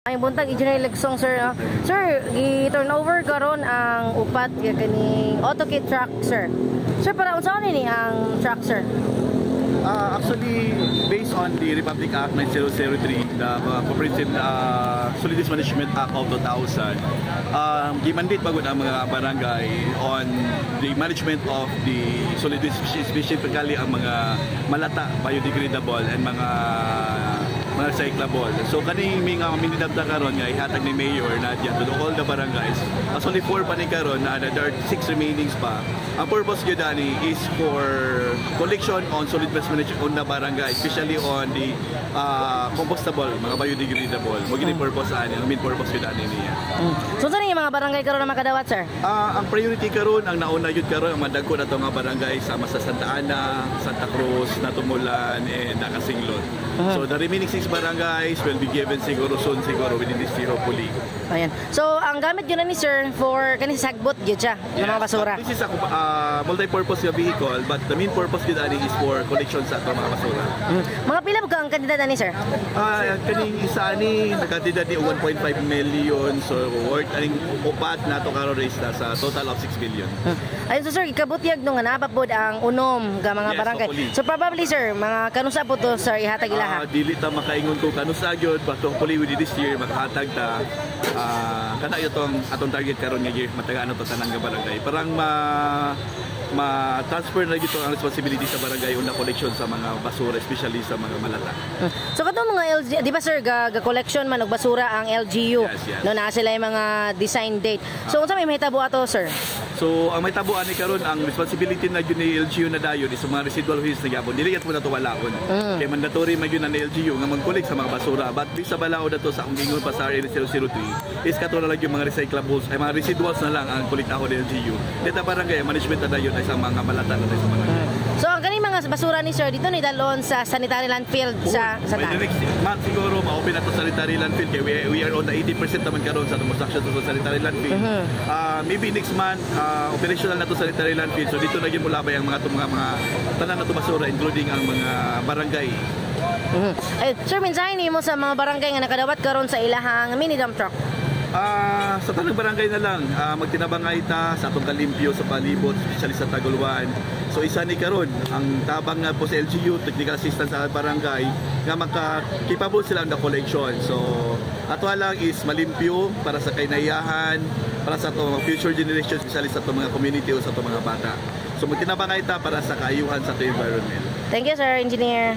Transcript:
Ay buntag engineer Legsong sir. Sir, i-turnover karon ang upat kaning AutoKit truck sir. Sir, para unsa ni ang truck sir? Actually, based on the Republic Act 9003, the Comprehensive Solid Waste Management Act of 2000, gimandate pagod ang mga barangay on the management of the solid waste, specifically ang mga malata, biodegradable, and mga recyclable. So kaning mga minidabda karon nga ihatag ni Mayor Nadia to all the barangays. As only 4 pa ni karon na there are 6 remainings pa. Ang purpose gyud ani is for collection on solid waste management on the barangay, especially on the compostable, mga biodegradable. Mo gini purpose ani, ang main purpose gyud ani niya. So sa mga barangay karon na makadawat sir? Ang priority karon, ang nauna gyud karon ang madagko na mga barangay sama sa Santa Ana, Santa Cruz, Natumulan, and Nakasinglot. So the remaining 6 barangays will be given siguro soon within this year hopefully. Ayan. So ang gamit yun na ni sir for kaning sagbot gyud siya ng mga basura. This is a multi-purpose vehicle, but the main purpose gyud ani is for collection sa mga basura. Mga pila ba ang kandidata ni sir? Kaning isa ni nagkandidate ni 1.5 million, so worth aning upat nato karon raise na sa total of 6 billion. Ayun so sir, ikabutyag no nga napapod ang unom ga mga barangay. So probably sir, mga kanusa po to sir ihatag ilaha. Dili ta makaingon ko kanusa gyud, but hopefully within this year makahatag ta kana atong target karon nga year matagaan to tanang nga barangay. Parang ma-transfer na dito ang responsibility sa barangay una collection sa mga basura, especially sa mga malata. So katong mga LG, di ba sir, ga-collection man og basura ang LGU. Yes. No, na sila yung mga design date. So unsa may mahitabo ato sir? So ang may tabuan ni karon ang responsibility na gyud ni LGU na dayon is sa mga residual waste na gyapon. Dili kat mo nato walaon. Kay mandatory man gyud na LGU nga mag-collect sa mga basura. But di sa balaod nato sa akong gingon pa sa RA 003 is kato na lang yung mga recyclables ay mga residuals na lang ang kolektaho ni LGU. Dito barangay management na dayon sa mga malata na sa mga. So ang kaning mga basura ni sir dito ni dalon sa sanitary landfill sa taas. Month siguro ma-open na to sanitary landfill kay we are on the 80% naman karon sa construction sa sanitary landfill. Maybe next month operational na to sanitary landfill. So dito na gyud mulabay ang mga tanan na to basura including ang mga barangay. Ay, sir, mensahe nimo sa mga barangay nga nakadawat karon sa ilahang mini dump truck. Sa tanang barangay na lang, magtinabangay ta sa atong kalimpyo sa palibot, especially sa Taguluan. So isa ni karon ang tabang nga po sa LGU, technical assistance sa barangay, nga maka-capable sila ng collection. So ato lang is malimpyo para sa kainayahan, para sa atong future generations, especially sa atong mga community o sa atong mga bata. So magtinabangay ta para sa kaayuhan sa atong environment. Thank you sir, engineer.